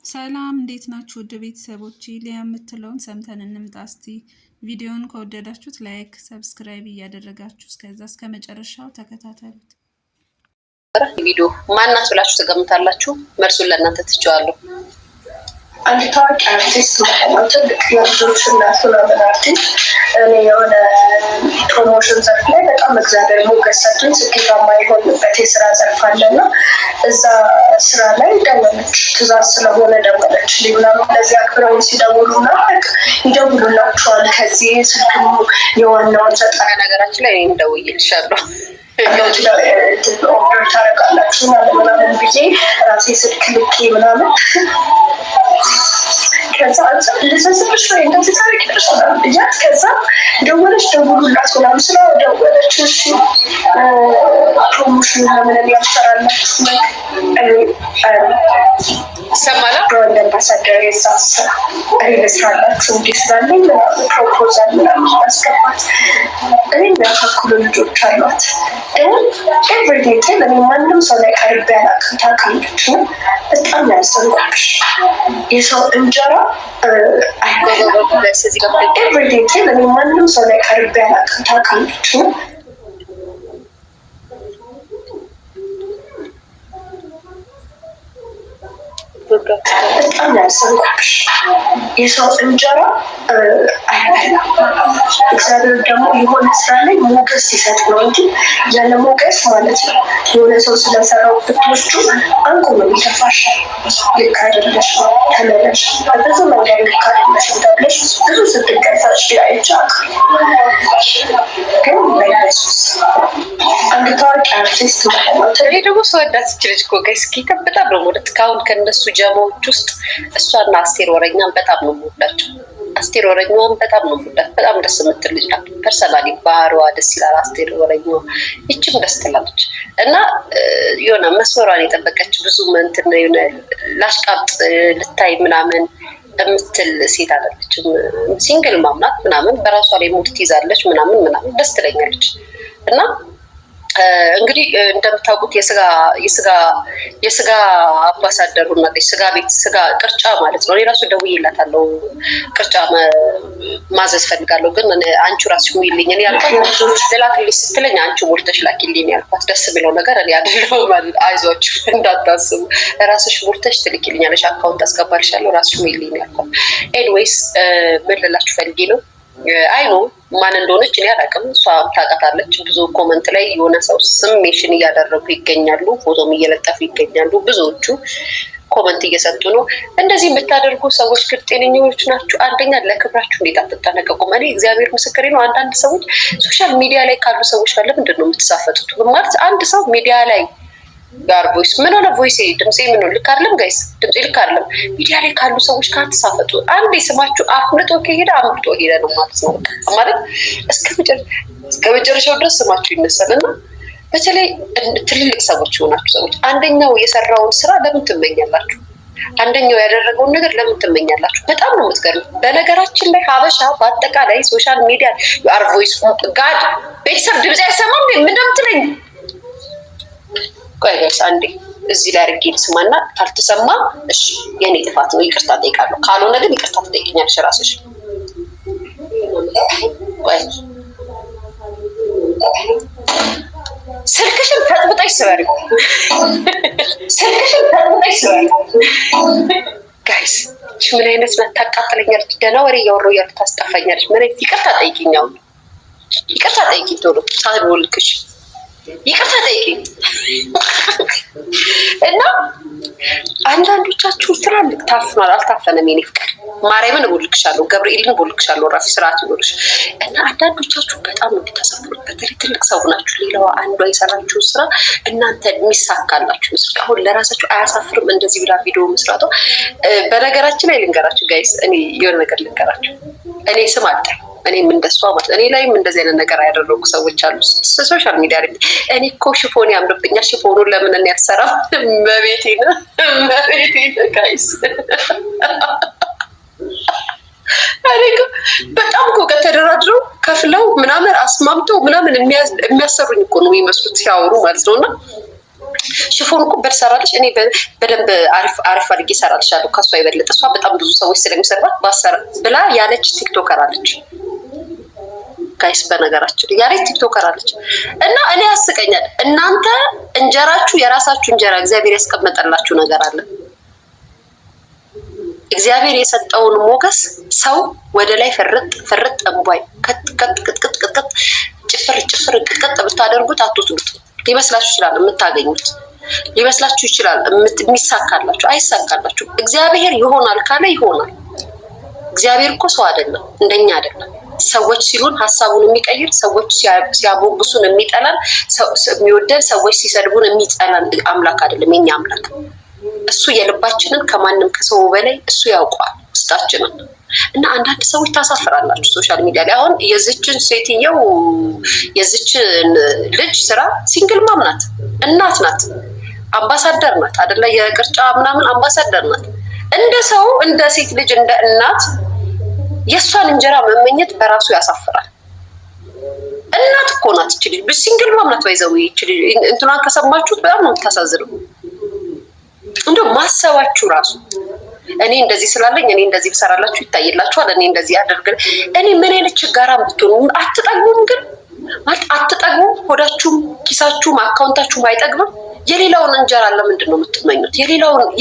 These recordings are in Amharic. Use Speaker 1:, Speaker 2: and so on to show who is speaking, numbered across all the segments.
Speaker 1: ሰላም እንዴት ናችሁ? ውድ ቤተሰቦች ሊያ የምትለውን ሰምተን እንምጣ እስቲ። ቪዲዮውን ከወደዳችሁት ላይክ፣ ሰብስክራይብ እያደረጋችሁ እስከ መጨረሻው ተከታተሉት።
Speaker 2: ቪዲዮ ማናት ብላችሁ ትገምታላችሁ? መልሱን ለእናንተ ትቼዋለሁ።
Speaker 3: አንድ ታዋቂ አርቲስት ነው። ትልቅ የልጆች እናት ምናምን አርቲስት እኔ የሆነ ፕሮሞሽን ዘርፍ ላይ በጣም እግዚአብሔር ሞገስ ሰጥቶኝ ስኬታማ የሆንበት የስራ ዘርፍ አለና እዛ ስራ ላይ ደወለች። ትእዛዝ ስለሆነ ደወለች። ምናምን እንደዚህ አክብረው ሲደውሉና ይደውሉላችኋል። ከዚህ ስልክ የዋናውን ሰጣ
Speaker 2: ነገራችን ላይ እንደውይልሻለሁ
Speaker 3: ኦርደር ታደርጋላችሁ ምናምን ብዬ ራሴ ስልክ ልኬ ምናምን ከዛ ልሰስብሽ ወይ እንደዚህ ታሪክ ደርሰናል ብያት ከዛ ደወለች። ደውሉላት ምናምን ስለ ደወለች። እሺ ፕሮሞሽን ለምን ያሰራላችሁ
Speaker 2: ሰማላ
Speaker 3: ብራንድ አምባሳደር የዛስ ስራላችሁ እንዲህ ስላለኝ ምናምን ፕሮፖዛል ምናምን ማስገባት እኔ የሚያካክሉ ልጆች አሏት። ኤቭሪዴይ ለእኔ ማንም ሰው ላይ ቀርቤ አላውቅም። ታውቃለች ነው በጣም ያሰንኳች የሰው እንጀራ ኤቭሪዴይ ለእኔ ማንም ሰው ላይ ቀርቤ አላውቅም። ታውቃለች ነው በጣም ያሰንኳች የሰው እንጀራ አይበላም። እግዚአብሔር ደግሞ የሆነ ስራ ላይ ሞገስ ሲሰጥ ነው እንጂ ያለ ሞገስ ማለት ነው የሆነ ሰው ስለሰራው ብትወስዱ አንዱ ነው የሚተፋሽ። ልክ አይደለሽ ተመለሽ፣ በብዙ መንገድ ልክ አይደለሽ ተብለሽ ብዙ ስትገፋሽ አይቻል። ግን በኢየሱስ አንድ ታዋቂ አርቲስት ማለት ነው።
Speaker 2: ይሄ ደግሞ ሰወዳት ይችላል እኮ ጋይስ በጣም ነው ወደ ካሁን ከነሱ ጀማዎች ውስጥ እሷና አስቴር ወረኛን በጣም ነው የምወዳቸው። አስቴር ወረኛዋን በጣም ነው የምወዳት። በጣም ደስ የምትል ልጅ ናት። ፐርሰናሊ ባህሪዋ ደስ ይላል። አስቴር ወረኛዋ ይችም ደስ ትላለች እና የሆነ መስመሯን የጠበቀች ብዙ እንትን የሆነ ላሽቃብጥ ልታይ ምናምን የምትል ሴት አይደለችም። ሲንግል ማምናት ምናምን በራሷ ላይ ሙድ ትይዛለች ምናምን ደስ ትለኛለች እና እንግዲህ እንደምታውቁት የስጋ አምባሳደር ሆናለች። ስጋ ቤት ስጋ ቅርጫ ማለት ነው። እኔ ራሱ ደውዬላታለሁ ቅርጫ ማዘዝ ፈልጋለሁ ግን አንቺ ራስሽ ሙይልኝ እኔ ያልኳት ላክልኝ ስትለኝ አንቺ ሞልተሽ ላኪልኝ ያልኳት። ደስ የሚለው ነገር እኔ አይደለሁም። አይዟችሁ እንዳታስቡ፣ ራስሽ ሞልተሽ ትልኪልኛለሽ፣ አካውንት አስገባልሻለሁ፣ ራስሽ ሙይልኝ ያልኳት። ኤኒዌይስ ምን ልላችሁ ፈልጌ ነው አይኑ ማን እንደሆነች እኔ አላውቅም። እሷ ታውቃታለች። ብዙ ኮመንት ላይ የሆነ ሰው ስም ሜንሽን እያደረጉ ይገኛሉ፣ ፎቶም እየለጠፉ ይገኛሉ። ብዙዎቹ ኮመንት እየሰጡ ነው። እንደዚህ የምታደርጉ ሰዎች ግን ጤነኞች ናችሁ? አንደኛ ለክብራችሁ እንዴት አትጠነቀቁም? እኔ እግዚአብሔር ምስክሬ ነው። አንዳንድ ሰዎች ሶሻል ሚዲያ ላይ ካሉ ሰዎች ጋር ለምንድን ነው የምትሳፈጡት? ማለት አንድ ሰው ሚዲያ ላይ ጋር ቮይስ ምን ሆነ ቮይስ ድምጼ ምን ነው ልክ አይደለም ጋይስ፣ ድምጼ ልክ አይደለም። ሚዲያ ላይ ካሉ ሰዎች ጋር ተሳፈጡ። አንዴ ስማችሁ አፍልጦ ከሄደ አምልጦ ሄደ ነው ማለት ነው። ማለት እስከ መጨረሻው ድረስ ስማችሁ ይነሳል። እና በተለይ ትልልቅ ሰዎች የሆናችሁ ሰዎች አንደኛው የሰራውን ስራ ለምን ትመኛላችሁ? አንደኛው ያደረገውን ነገር ለምን ትመኛላችሁ? በጣም ነው የምትገርም። በነገራችን ላይ ሀበሻ በአጠቃላይ ሶሻል ሚዲያ አር ቮይስ ጋድ ቤተሰብ ድምጽ አይሰማም ግን ምን እንደምትለኝ ቆይስ አንዴ እዚህ ላይ አድርጌ ልስማና ካልተሰማ እሺ የኔ ጥፋት ነው ይቅርታ ጠይቃለሁ። ካልሆነ ግን ይቅርታ ትጠይቂኛለሽ ራስሽ። ቆይ ስልክሽን ፈጥብጠሽ ስበሪ፣ ስልክሽን ፈጥብጠሽ ስበሪ። ጋይስ ምን አይነት ናት? ታቃጥለኛለች። ደህና ወሬ እያወራሁ እያሉ ታስጠፋኛለች። ምን ይቅርታ ጠይቂኛው፣ ይቅርታ ጠይቂኝ ቶሎ ሳልቦልክሽ ይቅርታ ጠይቂኝ። እና አንዳንዶቻችሁ ትላልቅ ታፍኗል። አልታፈነም የኔ ፍቅር ማርያምን እቦልክሻለሁ፣ ገብርኤልን እቦልክሻለሁ። ራፊ ስርዓት ይኖርሽ። እና አንዳንዶቻችሁ በጣም እንድታሰፍሩት በተለይ ትልቅ ሰው ናችሁ። ሌላዋ አንዷ የሰራችሁ ስራ እናንተ የሚሳካላችሁ ምስል አሁን ለራሳችሁ አያሳፍርም? እንደዚህ ብላ ቪዲዮ መስራቷ። በነገራችን ላይ ልንገራችሁ ጋይስ፣ እኔ የሆነ ነገር ልንገራችሁ። እኔ ስም አልጠራም። እኔም እንደሷ ማለት እኔ ላይም እንደዚህ አይነት ነገር ያደረጉ ሰዎች አሉ ሶሻል ሚዲያ ላይ። እኔ እኮ ሽፎን ያምርብኛል፣ ሽፎኑን ለምን እኔ አልሰራም? መቤቴን ጋይስ እኔ በጣም እኮ ከተደራድረው ከፍለው ምናምን አስማምተው ምናምን የሚያሰሩኝ እኮ ነው የሚመስሉት ሲያወሩ ማለት ነው። እና ሽፎን እኮ በተሰራለች እኔ በደንብ አሪፍ አድርጌ እሰራልሻለሁ ከሷ የበለጠ እሷ በጣም ብዙ ሰዎች ስለሚሰራት ባሰራ ብላ ያለች ቲክቶከር አለች ጋይስ። በነገራችን ያለች ቲክቶከር አለች እና እኔ ያስቀኛል። እናንተ እንጀራችሁ የራሳችሁ እንጀራ እግዚአብሔር ያስቀመጠላችሁ ነገር አለ። እግዚአብሔር የሰጠውን ሞገስ ሰው ወደ ላይ ፍርጥ እንቧይ ከት ጭፍር ቅጥ ብታደርጉት አትወጡት። ሊመስላችሁ ይችላል የምታገኙት ሊመስላችሁ ይችላል የሚሳካላችሁ፣ አይሳካላችሁ። እግዚአብሔር ይሆናል ካለ ይሆናል። እግዚአብሔር እኮ ሰው አይደለም፣ እንደኛ አይደለም። ሰዎች ሲሉን ሀሳቡን የሚቀይር፣ ሰዎች ሲያቦግሱን የሚጠላን፣ የሚወደን፣ ሰዎች ሲሰድቡን የሚጠላን አምላክ አይደለም። የኛ አምላክ እሱ የልባችንን ከማንም ከሰው በላይ እሱ ያውቀዋል ውስጣችንን። እና አንዳንድ ሰዎች ታሳፍራላችሁ ሶሻል ሚዲያ ላይ። አሁን የዚችን ሴትየው የዚችን ልጅ ስራ ሲንግል ማም ናት፣ እናት ናት፣ አምባሳደር ናት አይደለ? የቅርጫ ምናምን አምባሳደር ናት። እንደ ሰው እንደ ሴት ልጅ እንደ እናት የእሷን እንጀራ መመኘት በራሱ ያሳፍራል። እናት እኮ ናት እቺ ልጅ፣ ሲንግል ማም ናት። ባይዘው እቺ ልጅ እንትናን ከሰማችሁት በጣም ነው የምታሳዝነው። እንደው ማሰባችሁ ራሱ እኔ እንደዚህ ስላለኝ እኔ እንደዚህ ብሰራላችሁ ይታይላችኋል፣ እኔ እንደዚህ አደርግ እኔ ምን አይነት ችጋራም ብትሆኑ አትጠግቡም። ግን ማለት አትጠግቡም። ሆዳችሁም ኪሳችሁም አካውንታችሁም አይጠግብም። የሌላውን እንጀራ ለምንድን ነው የምትመኙት?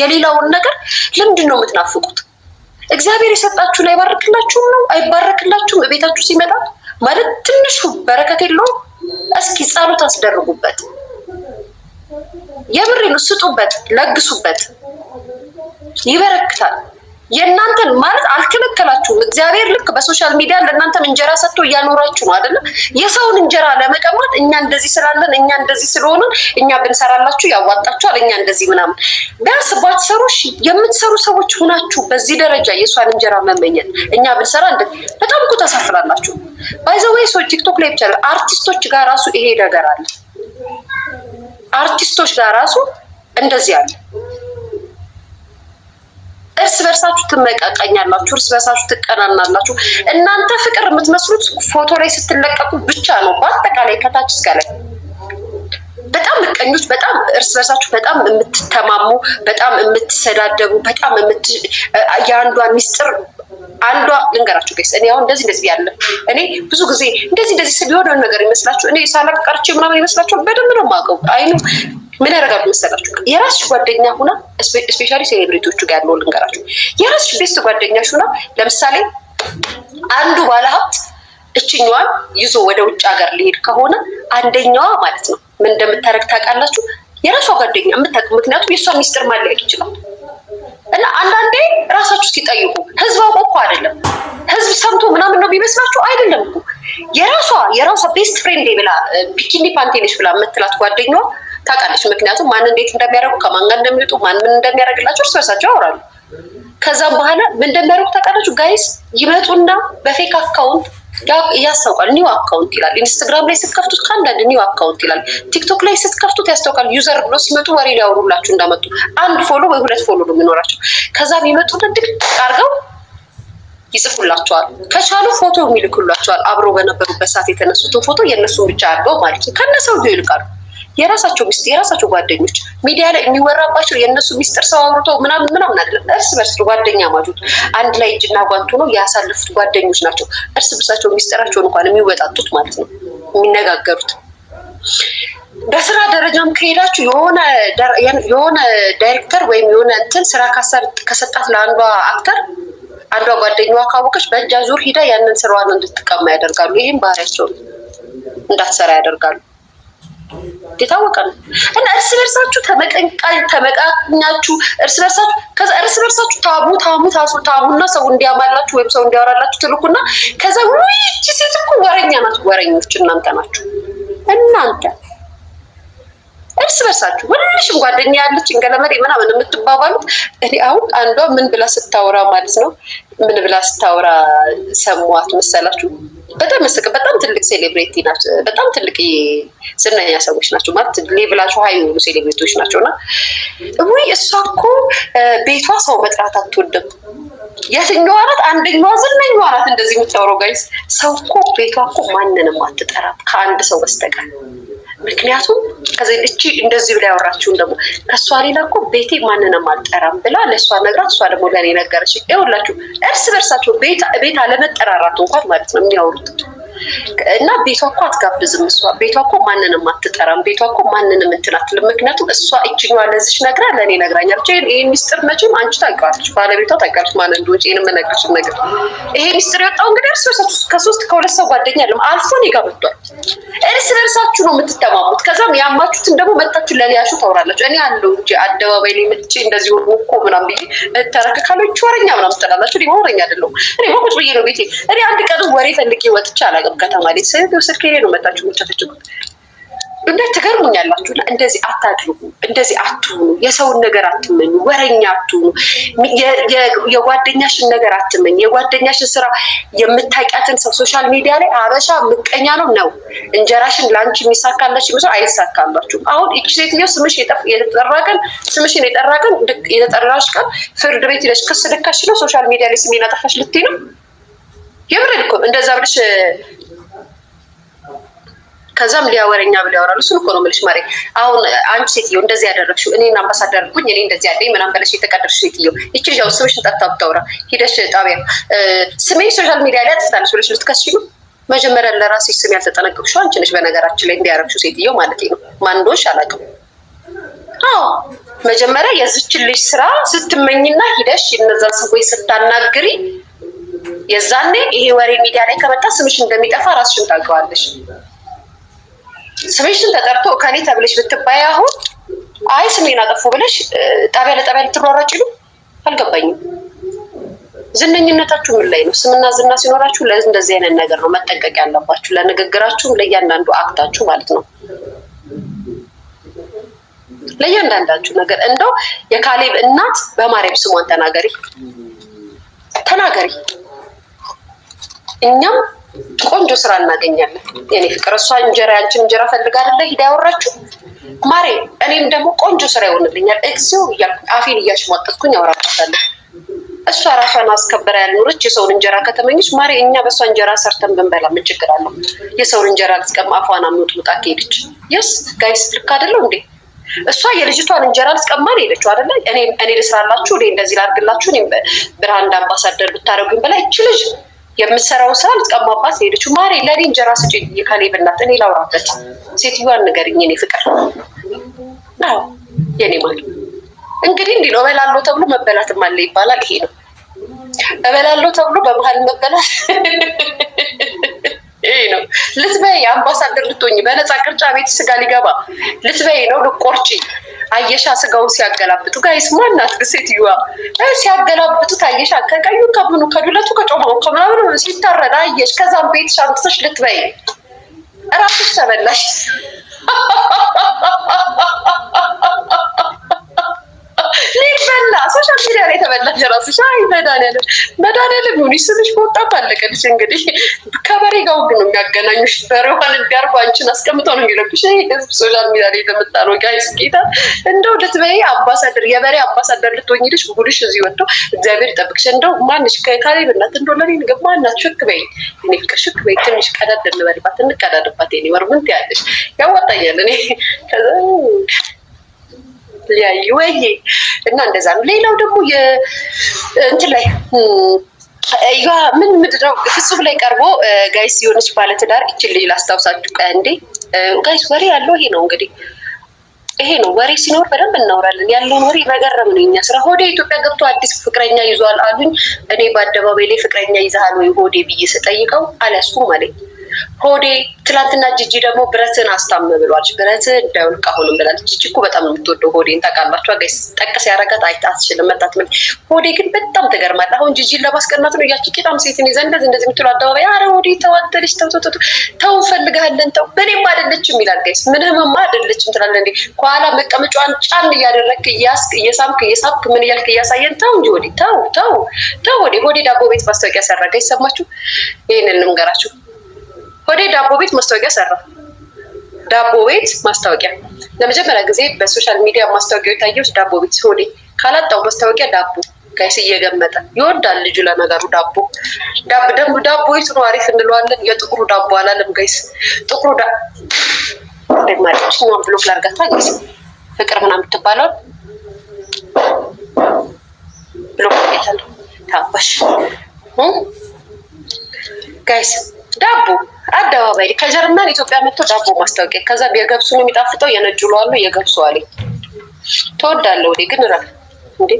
Speaker 2: የሌላውን ነገር ለምንድን ነው የምትናፍቁት? እግዚአብሔር የሰጣችሁን አይባርክላችሁም ነው? አይባረክላችሁም? ቤታችሁ ሲመጣ ማለት ትንሹ በረከት የለውም? እስኪ ጸሎት አስደርጉበት። የምሬን ስጡበት፣ ለግሱበት፣ ይበረክታል። የእናንተን ማለት አልከለከላችሁም። እግዚአብሔር ልክ በሶሻል ሚዲያ ለእናንተም እንጀራ ሰጥቶ እያኖራችሁ ነው አይደለ? የሰውን እንጀራ ለመቀማት እኛ እንደዚህ ስላለን እኛ እንደዚህ ስለሆነ እኛ ብንሰራላችሁ ያዋጣችኋል እኛ እንደዚህ ምናምን ቢያንስ ባትሰሩ የምትሰሩ ሰዎች ሁናችሁ በዚህ ደረጃ የእሷን እንጀራ መመኘት እኛ ብንሰራ በጣም እኮ ታሳፍራላችሁ። ባይዘወይ ሰዎች ቲክቶክ ላይ ብቻ አርቲስቶች ጋር ራሱ ይሄ ነገር አለ። አርቲስቶች ጋር ራሱ እንደዚህ አለ። እርስ በርሳችሁ ትመቃቀኛላችሁ፣ እርስ በርሳችሁ ትቀናናላችሁ። እናንተ ፍቅር የምትመስሉት ፎቶ ላይ ስትለቀቁ ብቻ ነው። በአጠቃላይ ከታች እስከ ላይ በጣም ምቀኞች፣ በጣም እርስ በርሳችሁ በጣም የምትተማሙ፣ በጣም የምትሰዳደቡ፣ በጣም የአንዷን ሚስጥር አንዷ ልንገራችሁ ጋይስ። እኔ አሁን እንደዚህ ያለ እኔ ብዙ ጊዜ እንደዚህ ቢሆን ነገር ይመስላችሁ እኔ ሳላቅ ቀርቼ ምናምን ይመስላችሁ በደንብ ነው የማውቀው። አይኑ ምን ያደርጋሉ መሰላችሁ? የራስሽ ጓደኛ ሁና ስፔሻሊ ሴሌብሪቲዎቹ ጋር ያለው ልንገራችሁ። የራስሽ ቤስት ጓደኛሽ ሁና ለምሳሌ አንዱ ባለሀብት እችኛዋን ይዞ ወደ ውጭ ሀገር ሊሄድ ከሆነ አንደኛዋ ማለት ነው ምን እንደምታረግ ታውቃላችሁ? የራሷ ጓደኛ የምታውቅ፣ ምክንያቱም የእሷ ሚስጥር ማለያቅ ይችላል። እና አንዳንዴ ራሳችሁ ሲጠይቁ ህዝብ አውቆ እኮ አይደለም፣ ህዝብ ሰምቶ ምናምን ነው ቢመስላችሁ አይደለም እኮ የራሷ ቤስት ፍሬንድ ብላ ቢኪኒ ፓንቴኒስ ብላ የምትላት ጓደኛዋ ታውቃለች። ምክንያቱም ማን እንዴት እንደሚያደርጉ ከማን ጋር እንደሚወጡ ማን ምን እንደሚያደርግላቸው እርስ በርሳቸው ያወራሉ። ከዛም በኋላ ምን እንደሚያደርጉ ታውቃላችሁ ጋይስ? ይመጡና በፌክ አካውንት ያስታውቃል። ኒው አካውንት ይላል። ኢንስታግራም ላይ ስትከፍቱት ከአንዳንድ ኒው አካውንት ይላል። ቲክቶክ ላይ ስትከፍቱት ያስታውቃል። ዩዘር ብሎ ሲመጡ ወሬ ሊያወሩላችሁ እንዳመጡ አንድ ፎሎ ወይ 2 ፎሎ ነው የሚኖራቸው። ከዛ ቢመጡ ድቅ አድርገው ይጽፉላቸዋል። ከቻሉ ፎቶ የሚልኩላቸዋል። አብሮ በነበሩበት ሰዓት የተነሱትን ፎቶ የእነሱን ብቻ አድርገው ማለት ነው። ከነሰው ይልቃሉ። የራሳቸው ሚስት የራሳቸው ጓደኞች ሚዲያ ላይ የሚወራባቸው የእነሱ ሚስጥር ሰው አውርተው ምናምን አይደለም። እርስ በርስ ጓደኛ ማጁት አንድ ላይ እጅና ጓንቱ ነው ያሳልፉት ጓደኞች ናቸው። እርስ በርሳቸው ሚስጥራቸውን እንኳን የሚወጣጡት ማለት ነው፣ የሚነጋገሩት። በስራ ደረጃም ከሄዳችሁ የሆነ ዳይሬክተር ወይም የሆነ እንትን ስራ ከሰጣት ለአንዷ አክተር አንዷ ጓደኛዋ ካወቀች በእጅ አዙር ሂዳ ያንን ስራዋን እንድትቀማ ያደርጋሉ። ይህም ባህሪያቸው እንዳትሰራ ያደርጋሉ። የታወቀ ነው። እና እርስ በርሳችሁ ተመቃኛችሁ እርስ በርሳችሁ ታቡና ሰው እንዲያማላችሁ ወይም ሰው እንዲያወራላችሁ ትልኩና ከዛ ይህቺ ሴት እኮ ወረኛ ናት። ወረኞች እናንተ ናችሁ። እናንተ እርስ በርሳችሁ ሁልሽም ጓደኛ ያለችን ገለመዴ ምናምን የምትባባሉት። እኔ አሁን አንዷ ምን ብላ ስታወራ ማለት ነው ምን ብላ ስታወራ ሰሟት መሰላችሁ? በጣም ትልቅ ሴሌብሪቲ ናቸው። በጣም ትልቅ ዝነኛ ሰዎች ናቸው ማለት ሌቭላቸው ሀይ የሆኑ ሴሌብሪቲዎች ናቸው። እና እሷ እኮ ቤቷ ሰው መጥራት አትወድም። የትኛዋ ናት? አንደኛዋ ዝነኛዋ ናት እንደዚህ የምታወራው ጋይስ። ሰው እኮ ቤቷ እኮ ማንንም አትጠራም ከአንድ ሰው በስተቀር። ምክንያቱም ከዚህ እቺ እንደዚህ ብላ ያወራችሁን ደግሞ ከእሷ ሌላ እኮ ቤቴ ማንንም አልጠራም ብላ ለእሷ ነግራት፣ እሷ ደግሞ ለእኔ ነገረች። ይኸውላችሁ እርስ በርሳቸው ቤት አለመጠራራቱ እንኳን ማለት ነው የሚያወሩት። እና ቤቷ እኮ አትጋብዝም፣ እሷ ቤቷ እኮ ማንንም አትጠራም፣ ቤቷ እኮ ማንንም እንትን አትልም። ምክንያቱም እሷ እችኛዋ ለዚች ነግራ ለእኔ ነግራኛለች። ይሄን ሚስጥር መቼም አንቺ ታውቂዋለች፣ ባለቤቷ ታውቂዋለች ማን እንደሆነች። ይሄን የምነግርሽን ነገር ይሄ ሚስጥር የወጣው እንግዲህ እርስ በርሳችሁ ከሁለት ሰው ጓደኛ አለም አልፎ እኔ ጋር መጥቷል። እርስ በርሳችሁ ነው የምትተማሙት። ከዛም ያማችሁትን ደግሞ መጣችሁ ለሊያሹ ታወራላችሁ። እኔ አለው እንጂ አደባባይ ላይ መጥቼ እንደዚህ ሆኖ እኮ ምናምን ብዬ ተረከካለሁ። ወረኛ ምናምን ትላላችሁ። እኔ ወረኛ አይደለሁም። እኔ ቁጭ ብዬ ነው ቤቴ። እኔ አንድ ቀን ወሬ ፈልጌ ወጥቼ አላውቅም። ከተማ ላይ ስልክ ሄደ ነው መጣችሁ የምትጨፈጭፉት። እንዴት ትገርሙኛላችሁ። እንደዚህ አታድርጉ፣ እንደዚህ አትሁኑ፣ የሰውን ነገር አትመኙ፣ ወረኛ አትሁኑ፣ የጓደኛሽን ነገር አትመኝ። የጓደኛሽን ስራ የምታውቂያትን ሰው ሶሻል ሚዲያ ላይ አበሻ ምቀኛ ነው እንጀራሽን ለአንቺ የሚሳካላሽ ይመስል አይሳካላችሁም። አሁን እቺ ሴትዮ ስምሽ የተጠራ ቀን ስምሽን የተጠራሽ ቀን ፍርድ ቤት ሄደሽ ክስ ልካሽ ነው ሶሻል ሚዲያ ላይ ስሜን አጠፋሽ ልትይ ነው? የምሬን እኮ እንደዛ ብለሽ ከዛም ሊያወረኛ ብለው ያወራሉ። እሱን እኮ ነው የምልሽ ማሬ። አሁን አንቺ ሴትዮ እንደዚህ ያደረግሽው እኔን አምባሳደር አድርጉኝ እኔ እንደዚህ ያለኝ ምናምን ብለሽ የተቀደርሽ ሴትዮ እቺ ልጅ ስምሽን ጠርታ ብታወራ ሂደሽ ጣቢያ ስሜን ሶሻል ሚዲያ ላይ አጥፍታለሽ ብለሽ ልትከስሽ ነው? መጀመሪያ ለራስሽ ስም ያልተጠነቀቅሽው አንቺ ነሽ። በነገራችን ላይ እንዲያረግሽው ሴትዮ ማለት ነው። ማን እንደሆንሽ አላውቅም። አዎ መጀመሪያ የዚችን ልጅ ስራ ስትመኝና ሂደሽ እነዛን ሰዎች ስታናግሪ የዛኔ ይሄ ወሬ ሚዲያ ላይ ከመጣ ስምሽ እንደሚጠፋ ራስሽን ታውቂዋለሽ። ስምሽን ተጠርቶ ከኔ ተብለሽ ብትባይ አሁን አይ ስሜን አጠፉ ብለሽ ጣቢያ ለጣቢያ ልትሯሯጭ ነው? አልገባኝም። ዝነኝነታችሁ ምን ላይ ነው? ስምና ዝና ሲኖራችሁ ለእንደዚህ አይነት ነገር ነው መጠንቀቅ ያለባችሁ። ለንግግራችሁም ለእያንዳንዱ አክታችሁ ማለት ነው። ለእያንዳንዳችሁ ነገር እንደው የካሌብ እናት በማርያም ስሟን ተናገሪ። እኛም ቆንጆ ስራ እናገኛለን። የኔ ፍቅር እሷ እንጀራ ያንቺን እንጀራ ፈልጋ አይደለ ሂዳ ያወራችሁ ማሬ። እኔም ደግሞ ቆንጆ ስራ ይሆንልኛል እግዚኦ እያልኩ አፌን እያሽሟጠጥኩኝ አወራባታለሁ። እሷ ራሷን አስከበራ ያልኖረች የሰውን እንጀራ ከተመኘች ማሬ፣ እኛ በእሷ እንጀራ ሰርተን ብንበላ ምን ችግር አለው? የሰውን እንጀራ ልትቀማ አፏን አምጥሙጣ ከሄደች የስ ጋይስ ልክ አይደለው እንዴ? እሷ የልጅቷን እንጀራ ልትቀማን ሄደችው አይደለ? እኔ ልስራላችሁ፣ እኔ እንደዚህ ላድርግላችሁ፣ እኔ ብራንድ አምባሳደር ብታደርጉኝ በላይ እቺ ልጅ የምትሰራውን ስራ ልትቀማባት ሄደችው። ማሬ ለእኔ እንጀራ ስጪኝ የካሌብ እናት፣ እኔ ላውራበት። ሴትዮዋን ንገሪኝ የኔ ፍቅር። አዎ የኔ ማለት እንግዲህ እንዲህ ነው። እበላለሁ ተብሎ መበላትም አለ ይባላል። ይሄ ነው እበላለሁ ተብሎ በመሀል መበላት ይሄ ነው። ልትበይ አምባሳደር ልትሆኝ በነፃ ቅርጫ ቤት ስጋ ሊገባ ልትበይ ነው። ልቆርጪ አየሻ ስጋውን ሲያገላብጡ ጋይስ ማናት ሴትዮዋ ሲያገላብጡት አየሻ። ከቀዩ ከምኑ ከዱለቱ ከጮማው ከምናምን ሲታረድ አየሽ። ከዛም ቤት ሻንጥተሽ ልትበይ እራስሽ ተበላሽ። ሊበላ ሶሻል ሚዲያ ላይ ተበላሽ ራስሽ። አይ መድኃኒዓለም ይሁን ስምሽ በወጣ ባለቀልሽ። እንግዲህ ከበሬ ጋር ሁሉ ነው የሚያገናኙሽ። በሬዋን እንዲያርጉ አንቺን አስቀምጠው ነው የሚለኩሽ። ህዝብ ሶሻል ሚዲያ ላይ የተመጣ ነው ጋይስ። ጌታ እንደው ልትበይ አምባሳደር የበሬ አምባሳደር ልትሆኝ ልሽ ጉድሽ እዚህ ወጥቶ እግዚአብሔር ይጠብቅሽ። እንደው ማንሽ ካሌብ እናት እንደው ለኔ ንገብ ማናት? ሽክ በይ እኔ ፍቅር ሽክ በይ። ትንሽ ቀዳድ እንበልባት እንቀዳድባት። የኔ ወር ምን ትያለሽ? ያዋጣኛል እኔ ያዩ ወይ እና እንደዛ ነው። ሌላው ደግሞ እንትን ላይ ምን ምንድነው ፍጹም ላይ ቀርቦ ጋይስ የሆነች ባለትዳር እቺን ልጅ ላስታውሳችሁ። እንዴ ጋይስ ወሬ ያለው ይሄ ነው እንግዲህ ይሄ ነው ወሬ። ሲኖር በደንብ እናወራለን። ያለውን ወሬ መገረም ነው የኛ ስራ። ሆዴ ኢትዮጵያ ገብቶ አዲስ ፍቅረኛ ይዟል አሉኝ። እኔ በአደባባይ ላይ ፍቅረኛ ይዛሃል ወይ ሆዴ ብዬ ስጠይቀው አልያዝኩም አለኝ። ሆዴ ትላንትና ጂጂ ደግሞ ብረትን አስታመ ብሏል። ብረትን እንዳይወልቅ አሁንም ብላለች። ጂጂ እኮ በጣም ነው የምትወደው ሆዴን ታውቃላችሁ። ጋይስ ጠቀስ ያደረጋት አትችልም መጣት ምን ሆዴ ግን በጣም ትገርማለህ። አሁን ጂጂን ለማስቀናት ነው ያቺ ቂጣም ሴትን ይዘን እንደዚህ የምትለው አደባባይ። ኧረ ሆዴ ተዋደለች ተው ፈልጋለን ተው ምንም አይደለችም ይላል። ጋይስ ምንህምማ አይደለችም ትላለህ እንዴ? ከኋላ መቀመጫዋን ጫን እያደረግክ እየሳምክ ምን እያልክ እያሳየን ተው እንጂ ሆዴ ተው ሆዴ ዳቦ ቤት ማስታወቂያ ሰራ። ጋይስ ሰማችሁ? ይሄንን ልንገራችሁ። ሆዴ ዳቦ ቤት ማስታወቂያ ሰራ። ዳቦ ቤት ማስታወቂያ ለመጀመሪያ ጊዜ በሶሻል ሚዲያ ማስታወቂያው የታየው ዳቦ ቤት። ሆዴ ካላጣው ማስታወቂያ ዳቦ ጋይስ እየገመጠ ይወዳል ልጁ። ለነገሩ ዳቦ ዳቦ የቱ ነው አሪፍ እንለዋለን። የጥቁሩ ዳቦ አላለም ጋይስ። ጥቁሩ ማለት ነው ብሎ ላርጋታ ጋይስ ፍቅር ምናምን የምትባለው ብሎ ይታል ታባሽ ጋይስ ዳቦ አደባባይ ከጀርመን ኢትዮጵያ መጥቶ ዳቦ ማስታወቂያ። ከዛ የገብሱ ነው የሚጣፍጠው፣ የነጩ ለዋሉ የገብሱ አለኝ ተወዳለው ወዴ ግን ራ እንዴ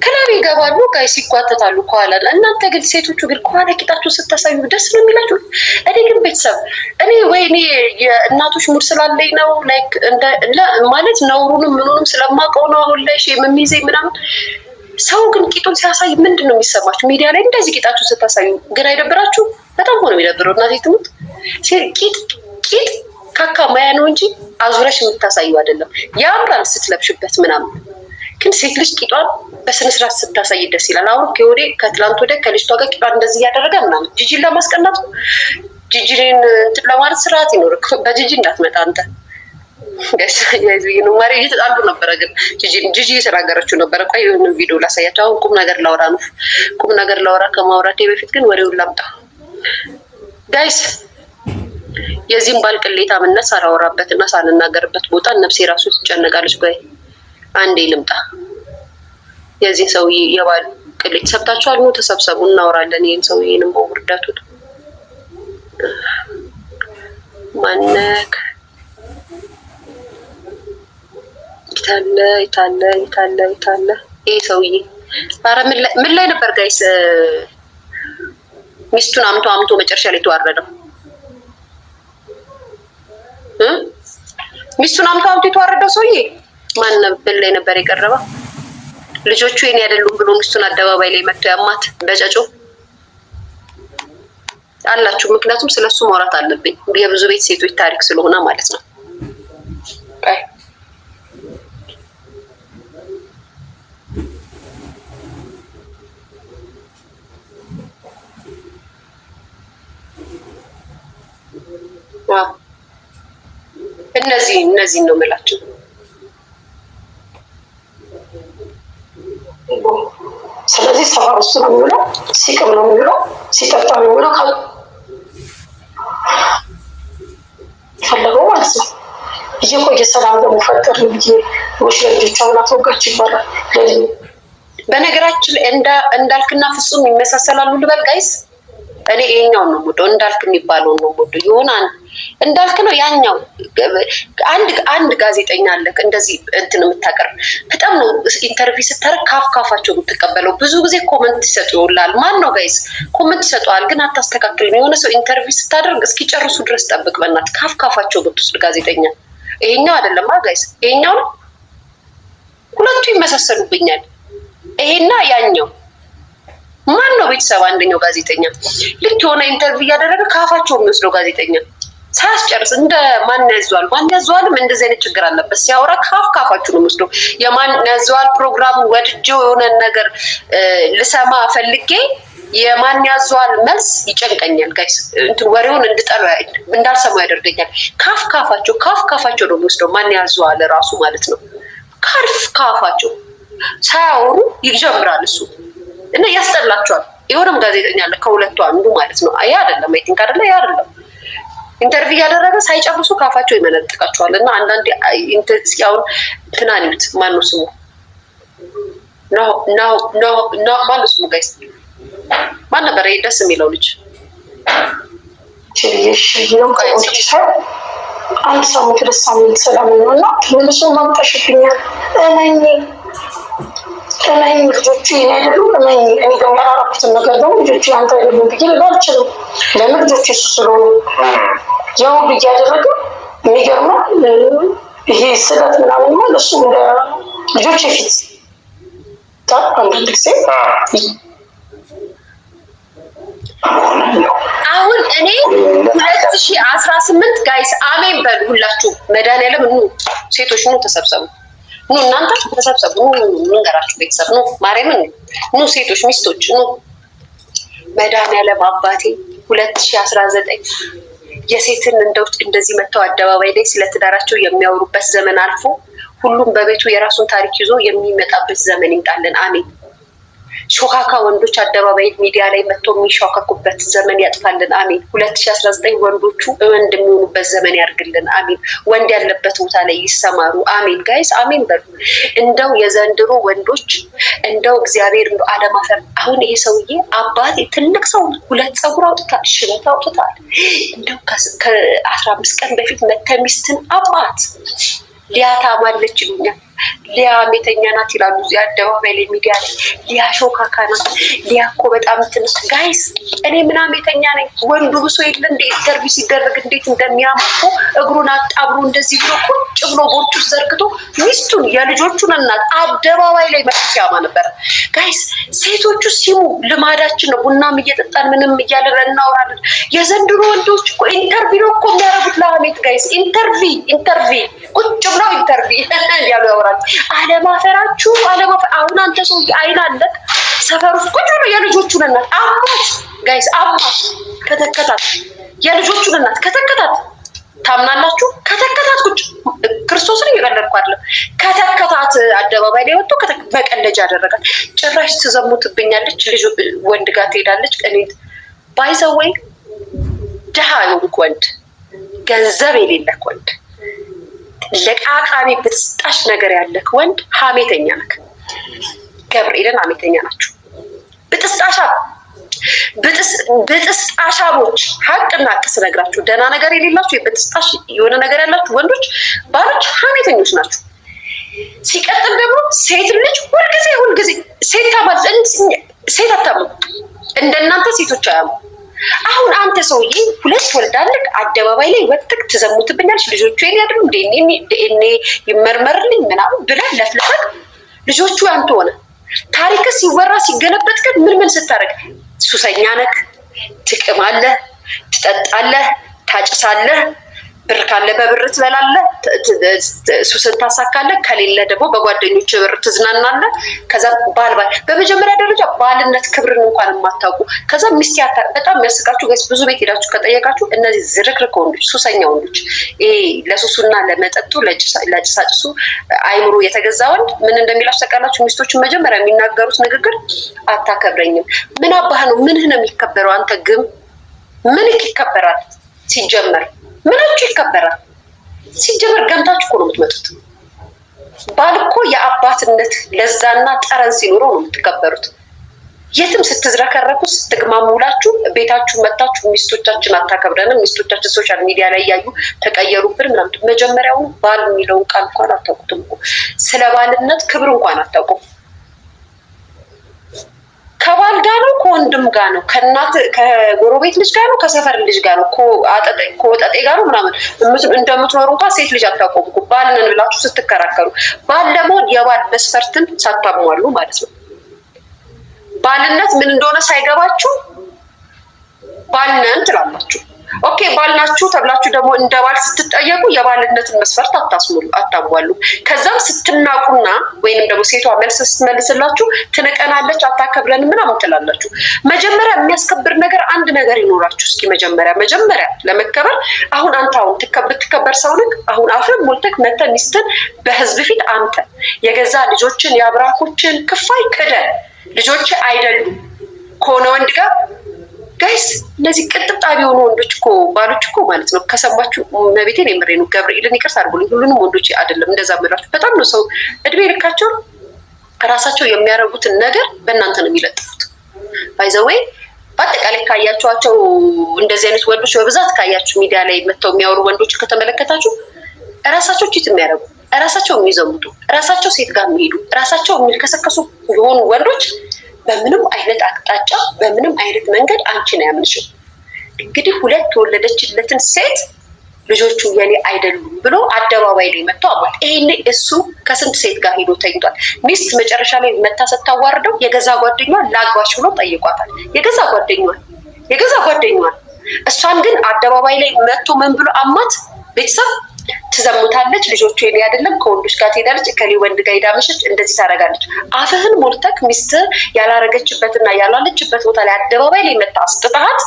Speaker 2: ክለብ ይገባሉ ጋይስ ይጓተታሉ ከኋላ። እናንተ ግን ሴቶቹ ግን ከኋላ ቂጣችሁ ስታሳዩ ደስ ነው የሚላችሁ። እኔ ግን ቤተሰብ እኔ የእናቶች ሙድ ስላለኝ ነው ላይክ ማለት ነውሩንም ምኑንም ስለማውቀው ነው አሁን ላይ የሚይዘኝ ምናምን። ሰው ግን ቂጡን ሲያሳይ ምንድን ነው የሚሰማችሁ? ሚዲያ ላይ እንደዚህ ቂጣችሁ ስታሳዩ ግን አይደብራችሁ? በጣም ሆነ የሚደብረው። እናቴ ትሙት ቂጥ ካካ ማያ ነው እንጂ አዙረሽ የምታሳዩ አይደለም። ያምራል ስትለብሽበት ምናምን፣ ግን ሴት ልጅ ቂጧን በስነስርዓት ስታሳይ ደስ ይላል። አሁን ከትላንት ወደ ከልጅቷ ጋር ቂጧን እንደዚህ እያደረገ ምናምን ጂጂን ለማስቀናት ጂጂን እንትን ለማለት ስርዓት ይኖር። በጂጂ እንዳትመጣ አንተ ማሪ እየተጣሉ ነበረ። ግን ጂጂ እየተናገረችው ነበረ። ቆይ የሆነ ቪዲዮ ላሳያቸው። አሁን ቁም ነገር ላውራ ነው። ቁም ነገር ላውራ ከማውራቴ በፊት ግን ወሬውን ላምጣ ጋይስ። የዚህም ባል ቅሌታምነት ሳላወራበትና ሳልናገርበት ቦታ ነፍሴ ራሱ ትጨነቃለች። ቆይ አንዴ ልምጣ። የዚህ ሰውዬ የባል ቅሌት ሰብታችኋል። ነው ተሰብሰቡ እናወራለን። ይሄን ሰውዬንም ውርደቱን ማነክ ይታለ ይሄ ሰውዬ ኧረ ምን ላይ ነበር ጋይስ? ሚስቱን አምቶ መጨረሻ ላይ ተዋረደው። ሚስቱን አምቶ የተዋረደው ሰውዬ ማን ላይ ነበር የቀረበው? ልጆቹ የኔ አይደሉም ብሎ ሚስቱን አደባባይ ላይ መጥቶ ያማት በጨጮ አላችሁ። ምክንያቱም ስለሱ ማውራት አለብኝ የብዙ ቤት ሴቶች ታሪክ ስለሆነ ማለት ነው። እነዚህ ነው የምላቸው።
Speaker 3: ስለዚህ ሰፈር ውስጥ ነው የሚውለው፣ ሲቅም ነው የሚውለው፣ ሲጠጣ ነው የሚውለው። ፈለገው ማለት ነው። እየቆየ ሰላም ደግሞ ፈጠር ብዬ ወሽ ልጆቿ ብላ ተወጋች ይባላል።
Speaker 2: በነገራችን እንዳልክና ፍጹም ይመሳሰላሉ ልበል ጋይስ። እኔ ይሄኛውን ነው የምወደው፣ እንዳልክ የሚባለው ነው የምወደው። የሆነ እንዳልክ ነው ያኛው። አንድ ጋዜጠኛ አለ እንደዚህ እንትን የምታቀርብ በጣም ነው ኢንተርቪው ስታደርግ ካፋቸው የምትቀበለው። ብዙ ጊዜ ኮመንት ይሰጡላል። ማን ነው ጋይስ ኮመንት ይሰጡዋል፣ ግን አታስተካክልም። የሆነ ሰው ኢንተርቪው ስታደርግ እስኪጨርሱ ድረስ ጠብቅ በእናትህ። ካፋቸው የምትወስድ ጋዜጠኛ ይሄኛው አይደለም ጋይስ፣ ይሄኛው ነው። ሁለቱ ይመሳሰሉብኛል፣ ይሄና ያኛው። ማን ነው ቤተሰብ? አንደኛው ጋዜጠኛ ልክ የሆነ ኢንተርቪው እያደረገ ካፋቸው የሚወስደው ጋዜጠኛ ሳያስጨርስ እንደ ማን ያዘዋልም እንደዚህ አይነት ችግር አለበት። ሲያወራ ካፋችሁ ነው የምወስደው። የማን ያዘዋል ፕሮግራም ወድጄው የሆነ ነገር ልሰማ ፈልጌ የማን ያዘዋል መልስ ይጨንቀኛል ጋይስ። እንትን ወሬውን እንዳልሰማው ያደርገኛል። ካፋቸው ነው የምወስደው። ማን ያዘዋል ራሱ ማለት ነው። ካፋቸው ሳያወሩ ይጀምራል እሱ እና ያስጠላቸዋል። የሆነም ጋዜጠኛ አለ ከሁለቱ አንዱ ማለት ነው። አይ አይደለም አይ ቲንክ አይደለም አይደለም ኢንተርቪው ያደረገ ሳይጨርሱ ካፋቸው ይመነጥቃቸዋል። እና አንዳንዴ አሁን ትናንት ማነው ስሙ ማነው ስሙ ጋይስ ማን ነበር ደስ የሚለው ልጅ?
Speaker 3: አንድ ሳምንት ሁለት ሳምንት ሰላም ነው እና መልሶ ማምጣሽብኛል። እመኝ ልጆቹ የኔ አይደሉም። እኔ ደግሞ ያላረኩትን ነገር ደግሞ ልጆቹ ያንተ አይደሉም ብዬ ልል አልችልም። ለምን ልጆቹ የሱ ስለሆኑ ያው ሁሉ እያደረገ የሚገርመው ይሄ ስለት ምናምን ማለት እሱ እንደ ልጆች የፊት አንዳንድ ጊዜ
Speaker 2: አሁን እኔ 2018 ጋይስ አሜን በሉ ሁላችሁ። መድኃኒዓለም ሴቶች ተሰብሰቡ። እናንተ ተሰብሰቡ። እንገራችሁ ቤተሰብ ማርያምን ሴቶች ሚስቶች መድኃኒዓለም አባቴ 2019 የሴትን እንደዚህ መተው አደባባይ ላይ ስለ ትዳራቸው የሚያወሩበት ዘመን አልፎ ሁሉም በቤቱ የራሱን ታሪክ ይዞ የሚመጣበት ዘመን ይምጣልን። አሜን ሾካካ ወንዶች አደባባይ ሚዲያ ላይ መጥተው የሚሾካኩበት ዘመን ያጥፋልን። አሜን። 2019 ወንዶቹ ወንድ የሚሆኑበት ዘመን ያርግልን። አሜን። ወንድ ያለበት ቦታ ላይ ይሰማሩ። አሜን። ጋይስ አሜን በሉ። እንደው የዘንድሮ ወንዶች እንደው እግዚአብሔር እንደው አለማፈር። አሁን ይሄ ሰውዬ አባቴ ትልቅ ሰው 2 ፀጉር አውጥታል፣ ሽበት አውጥታል። እንደው ከ15 ቀን በፊት መተሚስትን አባት ሊያ ታማለች ይሉኛል። ሊያ ሜተኛ ናት ይላሉ እዚህ አደባባይ ላይ ሚዲያ ላይ። ሊያ ሾካካ ናት። ሊያ እኮ በጣም ትንሽ ጋይስ፣ እኔ ምናምን ሜተኛ ነኝ። ወንዱ ብሶ የለ እንደ ኢንተርቪው ሲደረግ እንዴት እንደሚያምቁ እግሩን አጣብሮ እንደዚህ ብሎ ቁጭ ብሎ ቦርጩ ዘርግቶ ሚስቱን የልጆቹን እናት አደባባይ ላይ መጥቶ ሲያማ ነበር። ጋይስ ሴቶቹ ሲሙ ልማዳችን ነው። ቡናም እየጠጣን ምንም እያለን እናወራለን። የዘንድሮ ወንዶች እኮ ኢንተርቪው ነው እኮ የሚያደርጉት ለሀሜት ጋይስ። ኢንተርቪው ቁጭ ብለው ኢንተርቪው ያሉ ያወራሉ። አለማፈራችሁ አለማፈር። አሁን አንተ ሰው አይን አለክ ሰፈር ውስጥ ቁጭ ብሎ የልጆቹን እናት አባት ጋይስ አባት ከተከታት የልጆቹን እናት ከተከታት ታምናላችሁ? ከተከታት ቁጭ ክርስቶስን እየቀለድኩ አይደለም። ከተከታት አደባባይ ላይ ወጥቶ በቀለጃ አደረጋት። ጭራሽ ትዘሙትብኛለች፣ ልጅ ወንድ ጋር ትሄዳለች። እኔ ባይዘወይ ድሃ የሆንክ ወንድ፣ ገንዘብ የሌለክ ወንድ፣ ለቃቃሚ ብትስጣሽ ነገር ያለክ ወንድ ሀሜተኛ ነክ። ገብርኤልን ሀሜተኛ ናችሁ። ብጥስጣሻሞች ሀቅና ሀቅ ስነግራችሁ ደህና ነገር የሌላችሁ የብጥስጣሽ የሆነ ነገር ያላችሁ ወንዶች ባሎች ሀሜተኞች ናችሁ። ሲቀጥል ደግሞ ሴት ልጅ ሁልጊዜ ሴት ታማል ሴት አታሙ እንደናንተ ሴቶች አያሙ። አሁን አንተ ሰውዬ 2 ወልዳለህ አደባባይ ላይ ወጥተህ ትዘሙትብኛለሽ። ልጆቹ የኔ አይደሉ ዲኤንኤ ይመርመርልኝ ምናምን ብለህ ለፍለፈክ ልጆቹ ያንተ ሆነ። ታሪክ ሲወራ ሲገለበጥ ግን ምን ስታደርግ ሱሰኛ ነክ፣ ትቅማለህ፣ ትጠጣለህ፣ ታጭሳለህ፣ ብር ካለ በብር ትበላለህ፣ ሱስን ታሳካለህ፣ ከሌለ ደግሞ በጓደኞች ብር ትዝናናለህ። ከዛ በመጀመሪያ ደረጃ ባልነት ክብርን እንኳን የማታውቁ ከዛ ሚስት በጣም የሚያስቃችሁ ጋይስ፣ ብዙ ቤት ሄዳችሁ ከጠየቃችሁ እነዚህ ዝርክርክ ወንዶች፣ ሱሰኛ ወንዶች፣ ይሄ ለሱሱና ለመጠጡ ለጭሳጭሱ አይምሮ የተገዛ ወንድ ምን እንደሚላችሁ ታውቃላችሁ? ሚስቶችን መጀመሪያ የሚናገሩት ንግግር አታከብረኝም። ምን አባህ ነው? ምንህ ነው የሚከበረው? አንተ ግም ምንህ ይከበራል? ሲጀመር ምናችሁ ይከበራል? ሲጀመር ገምታችሁ እኮ ነው የምትመጡት። ባል እኮ የአባትነት ለዛና ጠረን ሲኖረው ነው የምትከበሩት። የትም ስትዝረከረኩ ስትግማሙላችሁ ቤታችሁ መታችሁ ሚስቶቻችን አታከብረንም፣ ሚስቶቻችን ሶሻል ሚዲያ ላይ እያዩ ተቀየሩብን ምናምን። መጀመሪያውን ባል የሚለውን ቃል እንኳን አታውቁትም እኮ። ስለ ባልነት ክብር እንኳን አታውቁም። ከባል ጋር ነው፣ ከወንድም ጋር ነው፣ ከእናት ከጎረቤት ልጅ ጋር ነው፣ ከሰፈር ልጅ ጋር ነው፣ ከወጠጤ ጋር ነው ምናምን እንደምትኖሩ እንኳን ሴት ልጅ አታውቁም እኮ። ባል ነን ብላችሁ ስትከራከሩ ባል ለመሆን የባል መስፈርትን ሳታሟሉ ማለት ነው። ባልነት ምን እንደሆነ ሳይገባችሁ ባል ነን ትላላችሁ። ኦኬ ባል ናችሁ ተብላችሁ ደግሞ እንደ ባል ስትጠየቁ የባልነትን መስፈርት አታሟሉ። ከዛም ስትናቁና ወይንም ደግሞ ሴቷ መልስ ስትመልስላችሁ ትንቀናለች፣ አታከብረንም ምናምን ትላላችሁ። መጀመሪያ የሚያስከብር ነገር አንድ ነገር ይኖራችሁ እስኪ። መጀመሪያ ለመከበር አሁን አንተ ብትከበር ሰው ነህ። አሁን አፍን ሞልተክ መተህ ሚስትን በህዝብ ፊት አንተ የገዛ ልጆችን የአብራኮችን ክፋይ ክደህ ልጆች አይደሉም ከሆነ ወንድ ጋር ጋይስ፣ እነዚህ ቅጥጣቢ የሆኑ ወንዶች እኮ ባሎች እኮ ማለት ነው። ከሰማችሁ መቤቴን የምሬ ነው። ገብርኤልን ይቅርታ አድርጉልኝ። ሁሉንም ወንዶች አይደለም እንደዛ ምላችሁ። በጣም ነው ሰው እድሜ ልካቸው ራሳቸው የሚያደርጉትን ነገር በእናንተ ነው የሚለጥፉት። ባይዘወይ በአጠቃላይ ካያችኋቸው እንደዚህ አይነት ወንዶች በብዛት ካያችሁ ሚዲያ ላይ መጥተው የሚያወሩ ወንዶች ከተመለከታችሁ ራሳቸው ቺት የሚያደርጉ፣ ራሳቸው የሚዘሙቱ፣ ራሳቸው ሴት ጋር የሚሄዱ፣ ራሳቸው የሚልከሰከሱ የሆኑ ወንዶች በምንም አይነት አቅጣጫ በምንም አይነት መንገድ አንቺን አያምንሽም። እንግዲህ 2 የወለደችለትን ሴት ልጆቹ የኔ አይደሉም ብሎ አደባባይ ላይ መጥቶ አባት ይሄኔ እሱ ከስንት ሴት ጋር ሄዶ ተኝቷል። ሚስት መጨረሻ ላይ መታ ስታዋርደው የገዛ ጓደኛዋን ላግባሽ ብሎ ጠይቋታል። የገዛ ጓደኛዋን እሷን ግን አደባባይ ላይ መጥቶ ምን ብሎ አማት ቤተሰብ ትዘሙታለች፣ ልጆቹ የኔ አይደለም፣ ከወንዶች ጋር ትሄዳለች፣ ከሌ ወንድ ጋር ሄዳመሸች፣ እንደዚህ ታደርጋለች። አፍህን ሞልተክ ሚስት ያላረገችበትና ያላለችበት ቦታ ላይ አደባባይ ላይ መጣ አስጥጣት።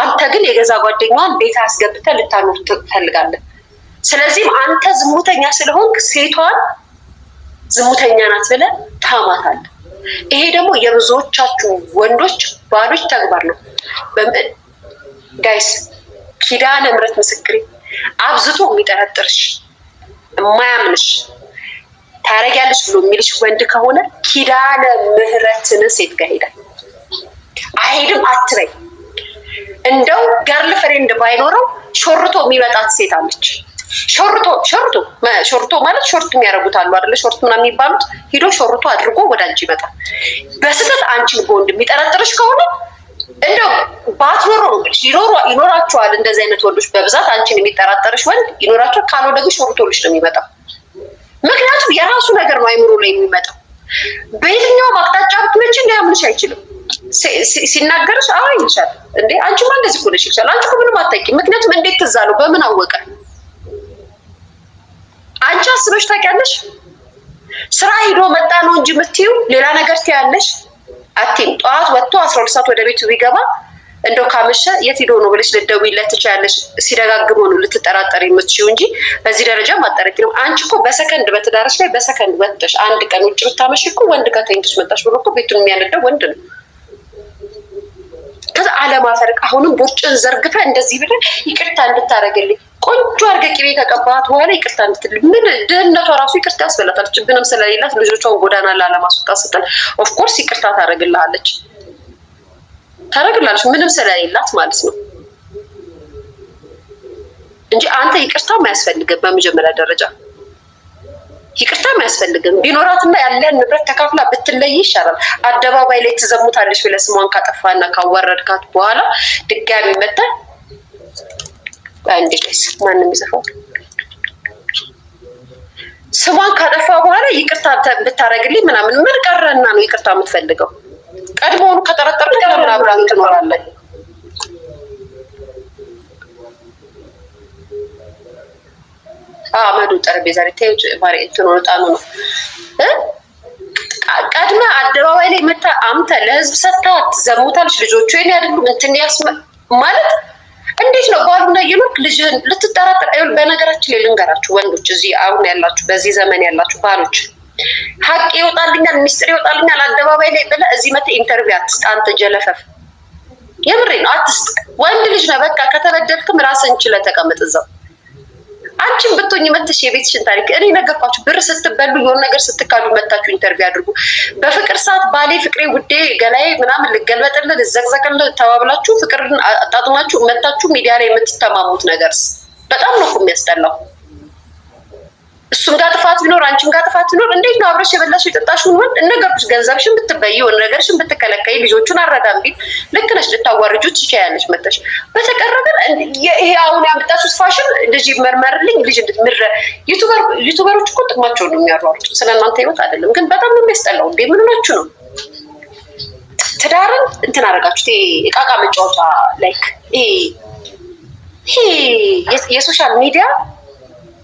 Speaker 2: አንተ ግን የገዛ ጓደኛዋን ቤት አስገብተህ ልታኖር ትፈልጋለህ። ስለዚህም አንተ ዝሙተኛ ስለሆንክ ሴቷን ዝሙተኛ ናት ብለህ ታማታለህ። ይሄ ደግሞ የብዙዎቻችሁ ወንዶች ባሎች ተግባር ነው። ጋይስ ኪዳነ ምሕረት ምስክሬ አብዝቶ የሚጠረጥርሽ የማያምንሽ ታረጊያለሽ ብሎ የሚልሽ ወንድ ከሆነ ኪዳነ ምሕረትን ሴት ጋር ሄዳል። አይሄድም አትበይ። እንደው ገርል ፍሬንድ ባይኖረው ሾርቶ የሚመጣት ሴት አለች። ሾርቶ ማለት ሾርት የሚያደርጉት አሉ አይደለ? ሾርት ምናምን የሚባሉት ሂዶ ሾርቶ አድርጎ ወደ አንቺ ይመጣል። በስህተት አንቺን በወንድ የሚጠረጥርሽ ከሆነ እንደው ባትኖረው ነው እንግዲህ ይኖራቸዋል። እንደዚህ አይነት ወንዶች በብዛት አንቺን የሚጠራጠርሽ ወንድ ይኖራቸዋል። ካልሆነ ግን ሾርቶልሽ ነው የሚመጣው። ምክንያቱም የራሱ ነገር ነው አይምሮ ላይ የሚመጣው። በየትኛውም አቅጣጫ ብትመጪ ሊያምንሽ አይችልም። ሲናገርሽ ይልሻል እንዴ አንቺማ እንደዚህ እኮ ነሽ ይልሻል። አንቺ እኮ ምንም አታውቂም። ምክንያቱም እንዴት ትዝ አለው? በምን አወቀ? አንቺ አስበሽ ታውቂያለሽ? ስራ ሄዶ መጣ ነው እንጂ የምትይው ሌላ ነገር ትያለሽ አትይም። ጠዋት ወጥቶ 12 ሰዓት ወደ ቤቱ ቢገባ እንደው ካመሸ የት ሄዶ ነው ብለሽ ልትደውይለት ትችያለሽ። ሲደጋግመው ነው ልትጠራጠሪ የምትችይው እንጂ በዚህ ደረጃ ማጠረቂ ነው። አንቺ እኮ በሰከንድ በትዳርሽ ላይ በሰከንድ ወጥተሽ አንድ ቀን ውጭ ብታመሽ እኮ ወንድ ጋር ተኝተሽ መጣሽ ብሎ እኮ ቤቱን የሚያነደው ወንድ ነው። ከዛ አለማፈርቅ አሁንም ቦርጭን ዘርግፈ እንደዚህ ብለህ ይቅርታ እንድታረግልኝ ቆንጆ አድርገህ ቅቤ ከቀባሃት በኋላ ይቅርታ እንድትልኝ ምን ድህነቷ ራሱ ይቅርታ ያስበላታል። ችግርም ስለሌላት ልጆቿን ጎዳና ላለማስወጣት ስትል ኦፍኮርስ ይቅርታ ታረግልሃለች ምንም ስለሌላት ማለት ነው እንጂ አንተ ይቅርታም አያስፈልግም። በመጀመሪያ ደረጃ ይቅርታም አያስፈልግም። ቢኖራትና ያለን ንብረት ተካፍላ ብትለይ ይሻላል። አደባባይ ላይ ትዘሙታለች ብለህ ስሟን ካጠፋና ካወረድካት በኋላ ድጋሚ መተህ አንዴስ ማንም ይዘፋው ስሟን ካጠፋ በኋላ ይቅርታ ብታረግልኝ ምናምን ምን ቀረና ነው ይቅርታ የምትፈልገው? ቀድሞውኑ ከጠረጠርክ ለምን አብራን ትኖራለህ? አመዱ ጠረጴዛ ላይ ተይውጭ ማሪ እንትኑ ጣኑ ነው ቀድመ አደባባይ ላይ መታ አንተ ለህዝብ ሰጣት ዘሙታልሽ ልጆቹ የኔ አይደሉም እንትን ማለት እንዴት ነው? ባሉና ይሉክ ልጅህን ልትጠራጠር አይደል? በነገራችን ላይ ልንገራችሁ ወንዶች እዚህ አሁን ያላችሁ በዚህ ዘመን ያላችሁ ባሎች ሀቅ ይወጣልኛል ሚስጥር ይወጣልኛል አደባባይ ላይ ብለህ እዚህ መተህ ኢንተርቪው አትስጥ። አንተ ጀለፈፍ የምሬ ነው አትስጥ። ወንድ ልጅ ነው በቃ ከተበደልክም ራስህን ችለህ ተቀመጥ እዛው። አንቺን ብትሆኝ መተሽ የቤትሽን ታሪክ እኔ ነገርኳችሁ። ብር ስትበሉ የሆነ ነገር ስትካዱ መታችሁ ኢንተርቪው አድርጉ። በፍቅር ሰዓት ባሌ ፍቅሬ ውዴ ገላዬ ምናምን ልገልበጥልህ ልዘቅዘቅልህ ተባብላችሁ ፍቅርን አጣጥማችሁ መታችሁ ሚዲያ ላይ የምትተማሙት ነገርስ በጣም ነው የሚያስጠላው። እሱም ጋር ጥፋት ቢኖር አንቺም ጋር ጥፋት ቢኖር እንዴት ነው አብረሽ የበላሽ የጠጣሽውን ወንድ እነገርኩሽ ገንዘብሽን ብትበይ የሆነ ነገርሽን ብትከለከይ ልጆቹን አረዳም ቢል ልክ ነሽ ልታዋርጁ ትችያለሽ መተሽ። በተቀረበ ይሄ አሁን ያመጣችሁት ፋሽን ልጅ ይመርመርልኝ ልጅ እንድትምረ ዩቲዩበሮች እኮ ጥቅማቸው ነው የሚያሯሩት ስለእናንተ ህይወት አይደለም። ግን በጣም ነው የሚያስጠላው። እንዴ ምን ናችሁ ነው ትዳርን እንትን አደረጋችሁት? እቃቃ መጫወቻ ላይክ ይሄ የሶሻል ሚዲያ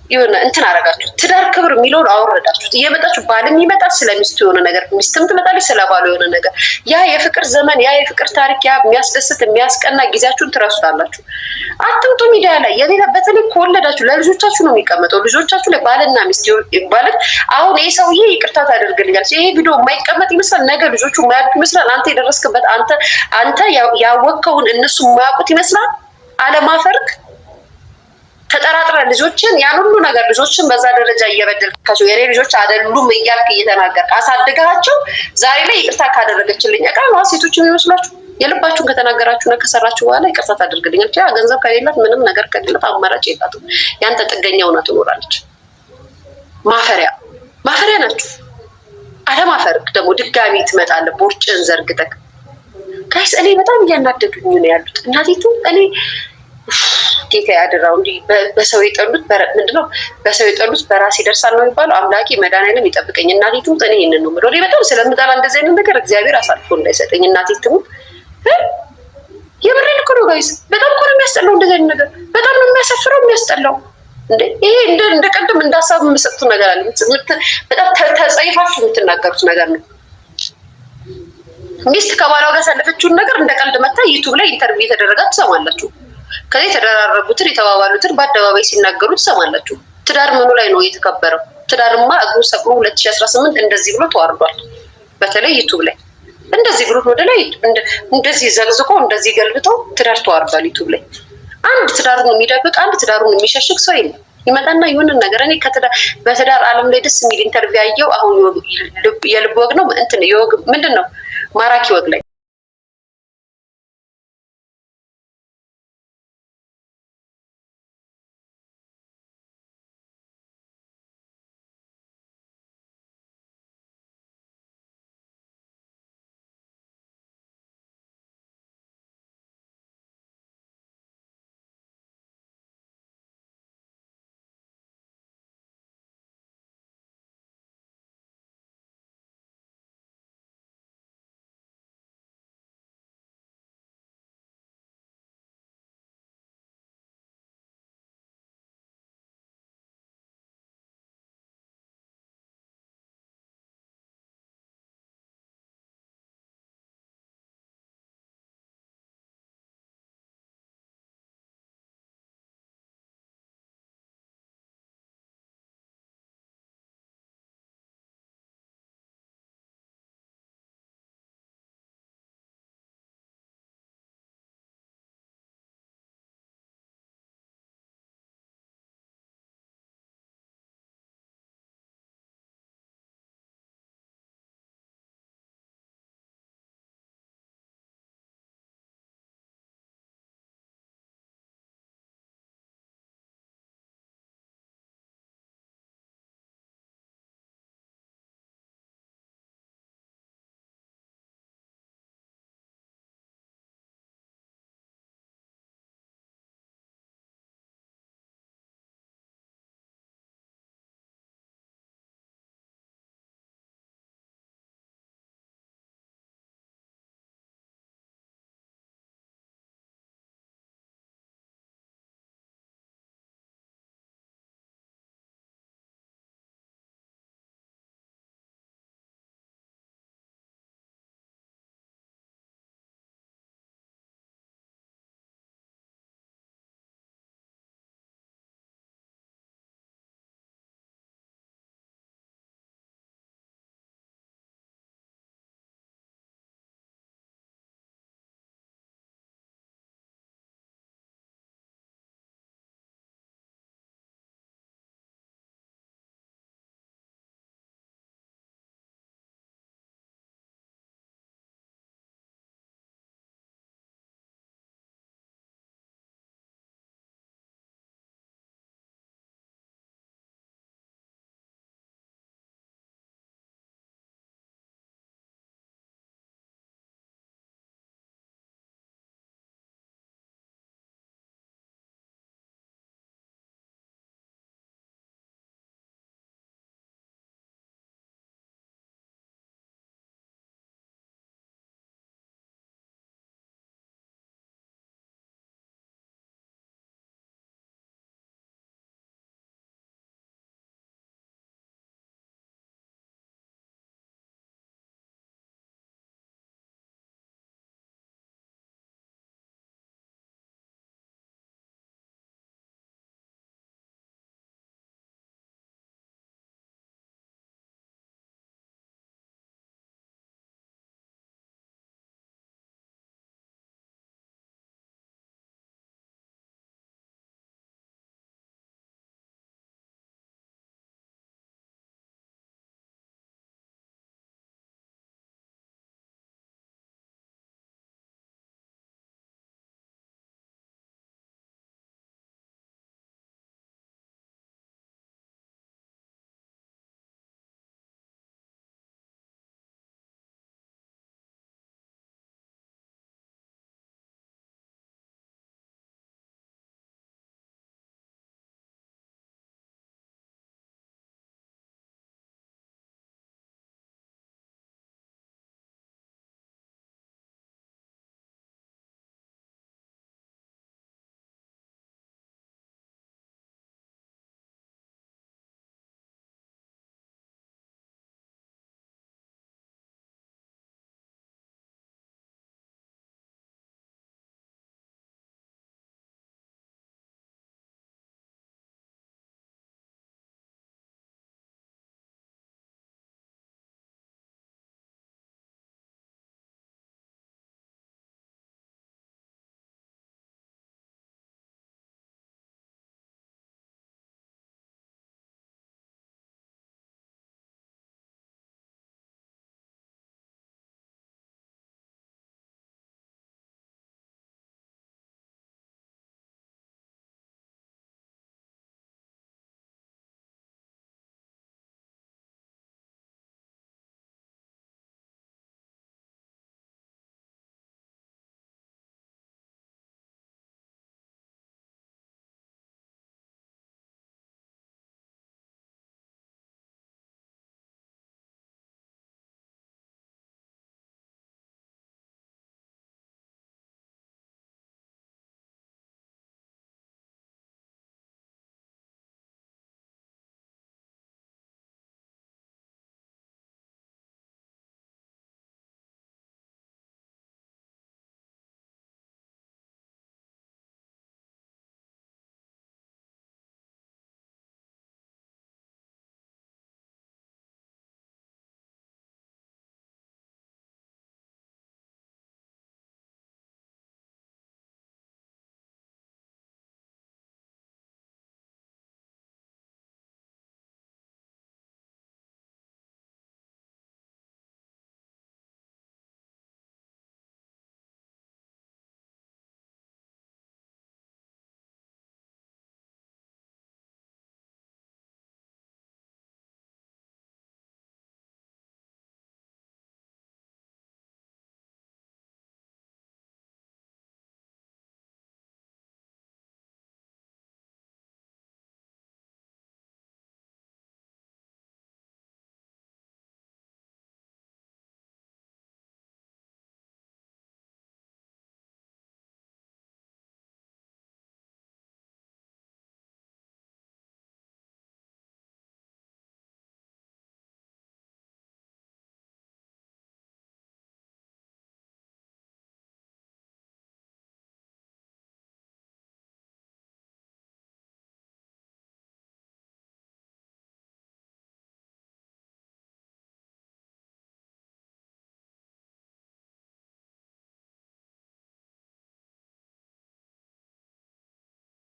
Speaker 2: የሆነ እንትን አደረጋችሁት። ትዳር ክብር የሚለውን አወረዳችሁት። እየመጣችሁ ባልም ይመጣል ስለሚስቱ የሆነ ነገር ሚስትም ትመጣለች ስለባሉ የሆነ ነገር። ያ የፍቅር ዘመን ያ የፍቅር ታሪክ ያ የሚያስደስት የሚያስቀና ጊዜያችሁን ትረሱታላችሁ። አትምጡ ሚዲያ ላይ በተለይ ከወለዳችሁ ለልጆቻችሁ ነው የሚቀመጠው። ልጆቻችሁ ላይ ባልና ሚስት ማለት አሁን ይህ ሰውዬ ይቅርታ ታደርግልኛለች ይሄ ቪዲዮ የማይቀመጥ ይመስላል። ነገ ልጆቹ የማያድጉ ይመስላል። አንተ የደረስክበት አንተ ያወቅከውን እነሱ የማያውቁት ይመስላል። አለማፈርክ ተጠራጥረ ልጆችን ያን ሁሉ ነገር ልጆችን በዛ ደረጃ እየበደልካቸው የኔ ልጆች አይደሉም እያልክ እየተናገርክ አሳድጋቸው ዛሬ ላይ ይቅርታ ካደረገችልኝ እቃ ነው ሴቶች የሚመስላችሁ። የልባችሁን ከተናገራችሁ እና ከሰራችሁ በኋላ ይቅርታ ታደርግልኛለች። ያ ገንዘብ ከሌላት ምንም ነገር ከሌላት አማራጭ የላትም። ያንተ ጥገኛ ሆና ትኖራለች። ማፈሪያ ናችሁ። አለማፈርክ ደግሞ ድጋሚ ትመጣለህ ቦርጭን ዘርግተክ። ጋይስ እኔ በጣም እያናደዱኝ ነው ያሉት። እናቴቱ እኔ ጌታ ያድራው እንዲህ በሰው የጠሉት ምንድነው? በሰው የጠሉት በራስ ይደርሳል ነው የሚባለው። አምላኬ መድኃኒዓለም ይጠብቀኝ። እናቴ ትሙት እኔ ይሄንን ነው የምለው። በጣም ስለምጠላ እንደዚህ አይነት ነገር እግዚአብሔር አሳልፎ እንዳይሰጠኝ። እናቴ ትሙት የምሬን እኮ ነው ጋይስ። በጣም እኮ ነው የሚያስጠላው እንደዚህ አይነት ነገር። በጣም ነው የሚያሳፍረው የሚያስጠላው። እንዴ ይሄ እንደ ቀደም እንዳሳብ የምሰጡት ነገር አለ። በጣም ተጸይፋችሁ የምትናገሩት ነገር ነው። ሚስት ከባሏ ጋር ያሳለፈችውን ነገር እንደ ቀልድ መታ ዩቲዩብ ላይ ኢንተርቪው የተደረጋ ትሰማላችሁ። ከዚህ የተደራረጉትን የተባባሉትን በአደባባይ ሲናገሩ ትሰማላችሁ። ትዳር ምኑ ላይ ነው የተከበረው? ትዳርማ እግሩ ሰቅሎ 2018 እንደዚህ ብሎ ተዋርዷል። በተለይ ዩቱብ ላይ እንደዚህ ብሎ ወደ ላይ እንደዚህ ዘግዝቆ እንደዚህ ገልብጦ ትዳር ተዋርዷል። ዩቱብ ላይ አንድ ትዳሩን የሚደብቅ አንድ ትዳሩን የሚሸሽግ ሰው የለም። ይመጣና የሆነ ነገር እኔ በትዳር ዓለም ላይ ደስ የሚል ኢንተርቪው ያየው አሁን የልብ ወግ ነው እንትን የወግ ምንድን ነው ማራኪ ወግ ላይ